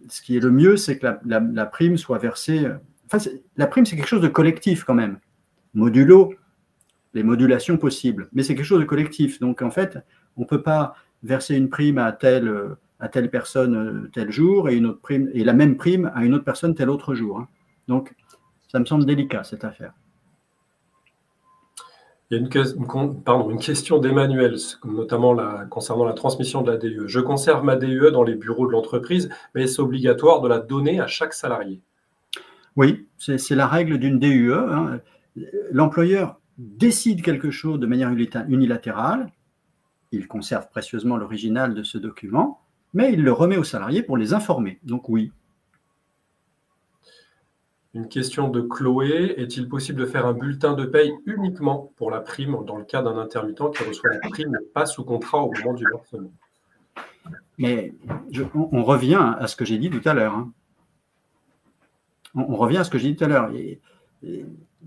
ce qui est le mieux, c'est que la prime soit versée. Enfin, la prime, c'est quelque chose de collectif quand même. Modulo les modulations possibles, mais c'est quelque chose de collectif. Donc, en fait, on ne peut pas verser une prime à telle personne tel jour et la même prime à une autre personne tel autre jour. Hein. Donc, ça me semble délicat, cette affaire. Il y a une question d'Emmanuel, notamment concernant la transmission de la DUE. Je conserve ma DUE dans les bureaux de l'entreprise, mais est-ce obligatoire de la donner à chaque salarié? Oui, c'est la règle d'une DUE. Hein. L'employeur décide quelque chose de manière unilatérale, il conserve précieusement l'original de ce document, mais il le remet aux salariés pour les informer. Donc oui. Une question de Chloé. Est-il possible de faire un bulletin de paye uniquement pour la prime dans le cas d'un intermittent qui reçoit la prime mais pas sous contrat au moment du versement? Mais on revient à ce que j'ai dit tout à l'heure. Hein. On revient à ce que j'ai dit tout à l'heure.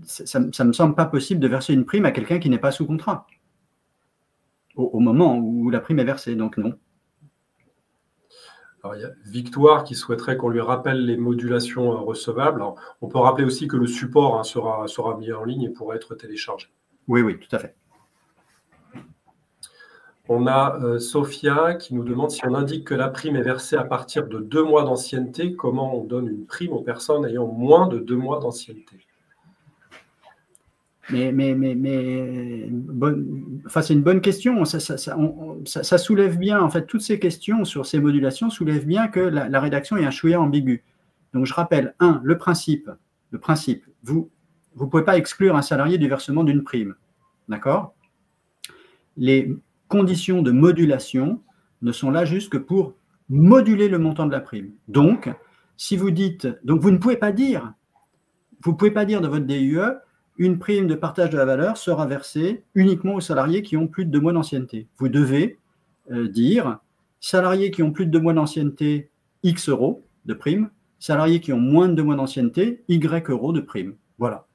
Ça ne me semble pas possible de verser une prime à quelqu'un qui n'est pas sous contrat au moment où la prime est versée, donc non. Alors, il y a Victoire qui souhaiterait qu'on lui rappelle les modulations recevables. Alors, on peut rappeler aussi que le support, hein, sera mis en ligne et pourra être téléchargé. Oui, tout à fait. On a Sophia qui nous demande si on indique que la prime est versée à partir de 2 mois d'ancienneté, comment on donne une prime aux personnes ayant moins de 2 mois d'ancienneté? enfin, c'est une bonne question. Ça soulève bien, en fait, toutes ces questions sur ces modulations soulèvent bien que la rédaction est un chouïa ambiguë. Donc, je rappelle, le principe, vous ne pouvez pas exclure un salarié du versement d'une prime. D'accord? Les conditions de modulation ne sont là juste que pour moduler le montant de la prime. Donc, si vous dites, donc vous ne pouvez pas dire, dans votre DUE, une prime de partage de la valeur sera versée uniquement aux salariés qui ont plus de 2 mois d'ancienneté. Vous devez dire, salariés qui ont plus de 2 mois d'ancienneté, X euros de prime, salariés qui ont moins de 2 mois d'ancienneté, Y euros de prime. Voilà.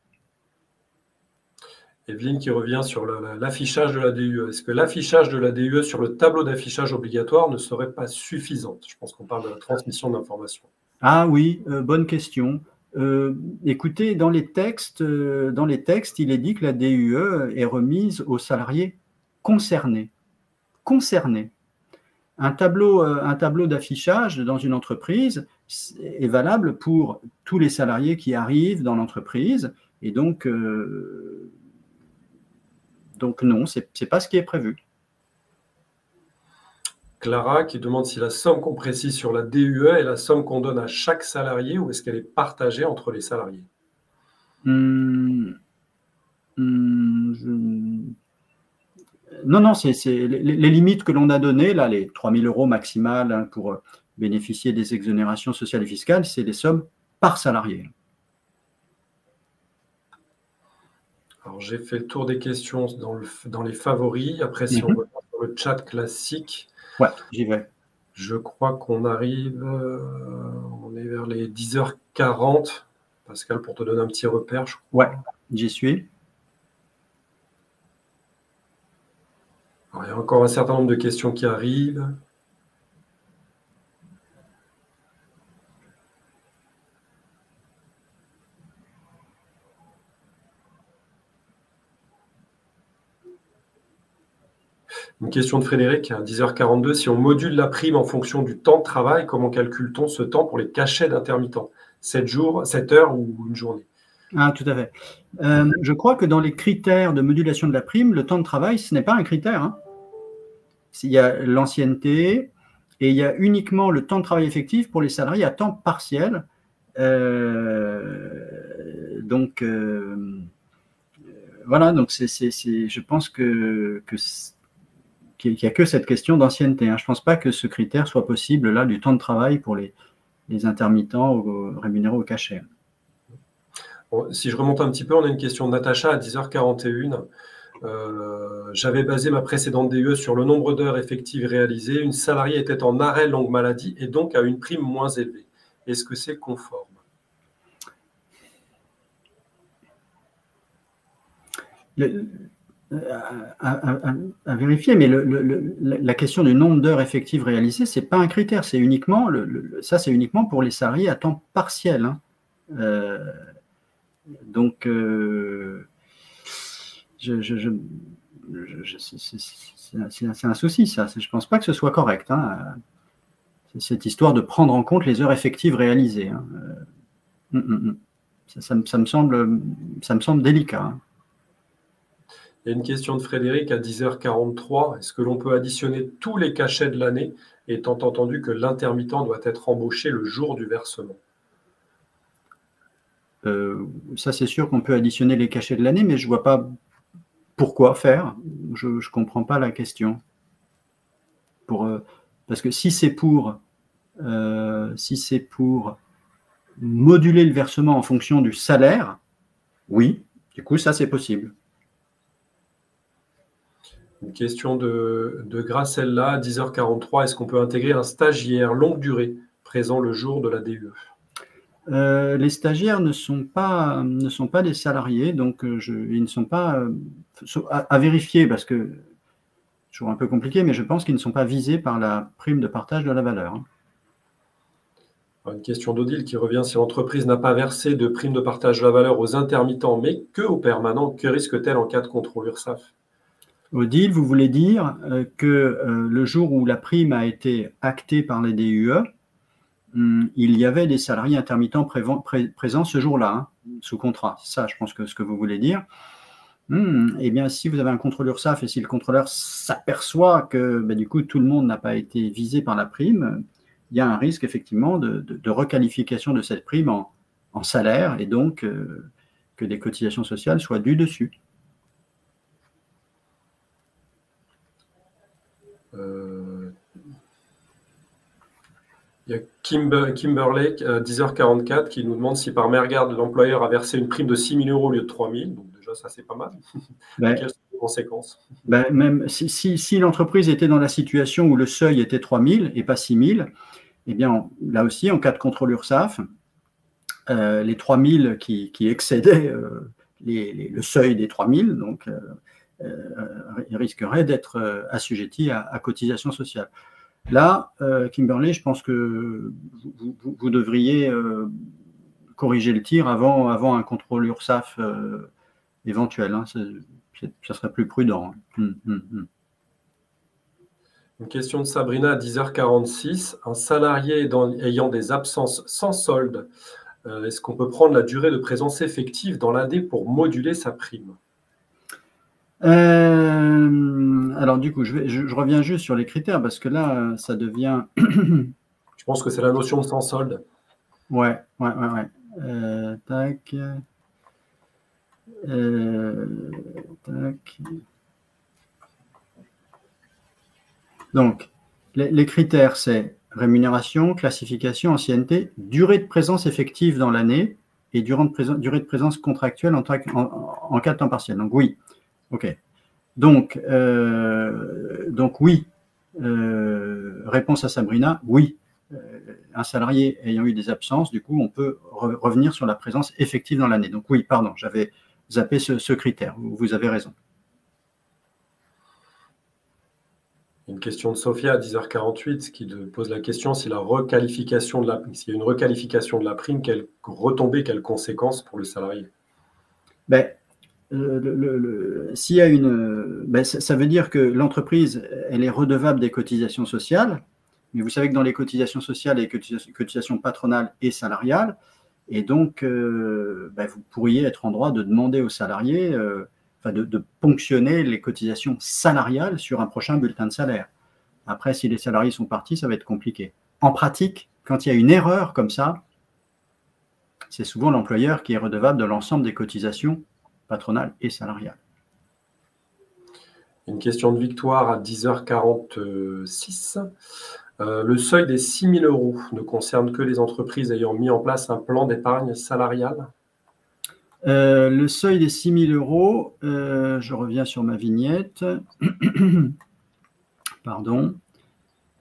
Evelyne qui revient sur l'affichage de la DUE. Est-ce que l'affichage de la DUE sur le tableau d'affichage obligatoire ne serait pas suffisant? Je pense qu'on parle de la transmission d'informations. Ah oui, bonne question. Écoutez, dans les textes, il est dit que la DUE est remise aux salariés concernés. Un tableau d'affichage dans une entreprise est valable pour tous les salariés qui arrivent dans l'entreprise, et donc non, c'est pas ce qui est prévu. Clara qui demande si la somme qu'on précise sur la DUE est la somme qu'on donne à chaque salarié ou est-ce qu'elle est partagée entre les salariés? Non, c'est les limites que l'on a données, là, les 3 000 € maximales pour bénéficier des exonérations sociales et fiscales, c'est des sommes par salarié. Alors, j'ai fait le tour des questions dans les favoris. Après, si on regarde sur le chat classique, ouais, j'y vais. Je crois qu'on arrive, on est vers les 10h40. Pascal, pour te donner un petit repère, je crois. Ouais, j'y suis. Alors, il y a encore un certain nombre de questions qui arrivent. Une question de Frédéric à 10h42. Si on module la prime en fonction du temps de travail, comment calcule-t-on ce temps pour les cachets d'intermittents? 7 jours, 7 heures ou une journée? Ah, tout à fait. Je crois que dans les critères de modulation de la prime, le temps de travail, ce n'est pas un critère. Hein. Il y a l'ancienneté et il y a uniquement le temps de travail effectif pour les salariés à temps partiel. Voilà, donc je pense qu'il n'y a que cette question d'ancienneté. Hein. Je ne pense pas que ce critère soit possible là du temps de travail pour les intermittents rémunérés au cachet. Bon, si je remonte un petit peu, on a une question de Natacha à 10h41. J'avais basé ma précédente DUE sur le nombre d'heures effectives réalisées. Une salariée était en arrêt longue maladie et donc a une prime moins élevée. Est-ce que c'est conforme? À vérifier, mais la question du nombre d'heures effectives réalisées, ce n'est pas un critère, c'est uniquement, c'est uniquement pour les salariés à temps partiel. Hein. Donc, c'est un souci, ça. Je ne pense pas que ce soit correct. Hein. C'est cette histoire de prendre en compte les heures effectives réalisées. Hein. Ça me semble délicat. Hein. Il y a une question de Frédéric à 10h43. Est-ce que l'on peut additionner tous les cachets de l'année, étant entendu que l'intermittent doit être embauché le jour du versement? Ça, c'est sûr qu'on peut additionner les cachets de l'année, mais je ne vois pas pourquoi faire. Je ne comprends pas la question. Parce que si c'est pour moduler le versement en fonction du salaire, oui, du coup, ça, c'est possible. Une question de Gracella à 10h43. Est-ce qu'on peut intégrer un stagiaire longue durée présent le jour de la DUE? Les stagiaires ne sont pas des salariés, donc ils ne sont pas à vérifier parce que c'est toujours un peu compliqué, mais je pense qu'ils ne sont pas visés par la prime de partage de la valeur. Hein. Une question d'Odile qui revient. Si l'entreprise n'a pas versé de prime de partage de la valeur aux intermittents, mais que aux permanents, que risque-t-elle en cas de contrôle URSSAF? Odile, vous voulez dire que le jour où la prime a été actée par les DUE, il y avait des salariés intermittents présents ce jour-là, hein, sous contrat. C'est ça, je pense que ce que vous voulez dire. Eh bien, si vous avez un contrôle URSSAF et si le contrôleur s'aperçoit que du coup tout le monde n'a pas été visé par la prime, il y a un risque effectivement de requalification de cette prime en salaire et donc que des cotisations sociales soient dues dessus. Il y a Kimberley, 10h44, qui nous demande si par mégarde l'employeur a versé une prime de 6 000 € au lieu de 3 000. Donc déjà, ça, c'est pas mal. Mais quelles sont les conséquences? Même si l'entreprise était dans la situation où le seuil était 3 000 et pas 6 000, eh bien, là aussi, en cas de contrôle URSSAF, les 3 000 qui excédaient le seuil des 3 000, donc risqueraient d'être assujettis à cotisation sociale. Là, Kimberley, je pense que vous devriez corriger le tir avant un contrôle URSSAF éventuel. Hein, ça serait plus prudent. Une question de Sabrina à 10h46. Un salarié ayant des absences sans solde, est-ce qu'on peut prendre la durée de présence effective dans l'année pour moduler sa prime? Alors du coup, je reviens juste sur les critères parce que là, ça devient... Je pense que c'est la notion de sans solde. Ouais. Tac. Donc, les critères, c'est rémunération, classification, ancienneté, durée de présence effective dans l'année et durée de présence contractuelle en cas de temps partiel. Donc oui, ok. Donc oui, réponse à Sabrina, oui. Un salarié ayant eu des absences, du coup, on peut revenir sur la présence effective dans l'année. Donc oui, pardon, j'avais zappé ce critère, vous avez raison. Une question de Sophia à 10h48 qui pose la question si s'il y a une requalification de la prime, quelle retombée, quelles conséquences pour le salarié? S'il y a ça veut dire que l'entreprise, elle est redevable des cotisations sociales, mais vous savez que dans les cotisations sociales, il y a les cotisations patronales et salariales, et donc vous pourriez être en droit de demander aux salariés de ponctionner les cotisations salariales sur un prochain bulletin de salaire. Après, si les salariés sont partis, ça va être compliqué. En pratique, quand il y a une erreur comme ça, c'est souvent l'employeur qui est redevable de l'ensemble des cotisations patronales et salariales. Une question de Victoire à 10h46. Le seuil des 6 000 € ne concerne que les entreprises ayant mis en place un plan d'épargne salariale? Le seuil des 6 000 €, je reviens sur ma vignette. Pardon.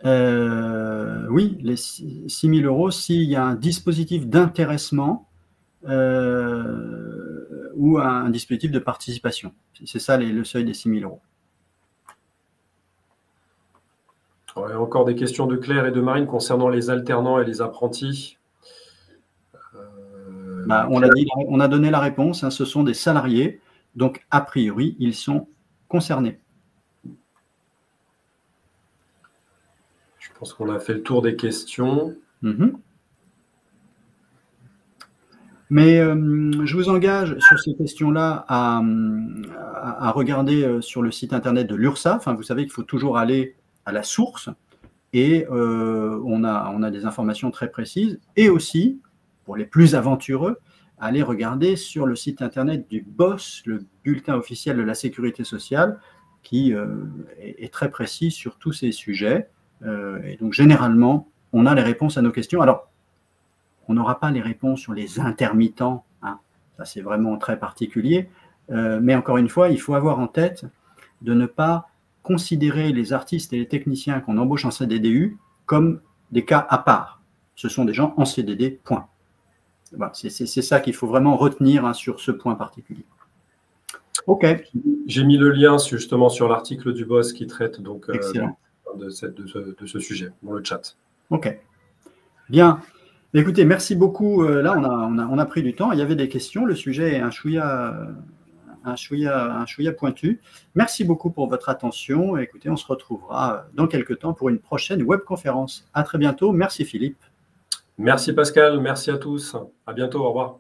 Oui, les 6 000 €, s'il y a un dispositif d'intéressement ou un dispositif de participation. C'est ça le seuil des 6 000 €. Ouais, encore des questions de Claire et de Marine concernant les alternants et les apprentis. On a donné la réponse, hein, ce sont des salariés, donc a priori, ils sont concernés. Je pense qu'on a fait le tour des questions. Mais je vous engage sur ces questions-là à regarder sur le site internet de l'URSSAF. Vous savez qu'il faut toujours aller à la source et on a des informations très précises. Et aussi, pour les plus aventureux, aller regarder sur le site internet du BOSS, le bulletin officiel de la sécurité sociale, qui est très précis sur tous ces sujets. Et donc, généralement, on a les réponses à nos questions. Alors, on n'aura pas les réponses sur les intermittents, hein. Ça c'est vraiment très particulier. Mais encore une fois, il faut avoir en tête de ne pas considérer les artistes et les techniciens qu'on embauche en CDDU comme des cas à part. Ce sont des gens en CDD, point. Voilà, c'est ça qu'il faut vraiment retenir, hein, sur ce point particulier. Ok. J'ai mis le lien justement sur l'article du BOSS qui traite donc de ce sujet dans le chat. Ok. Bien. Écoutez, merci beaucoup. Là, on a pris du temps. Il y avait des questions. Le sujet est un chouïa pointu. Merci beaucoup pour votre attention. Écoutez, on se retrouvera dans quelques temps pour une prochaine webconférence. À très bientôt. Merci Philippe. Merci Pascal. Merci à tous. À bientôt. Au revoir.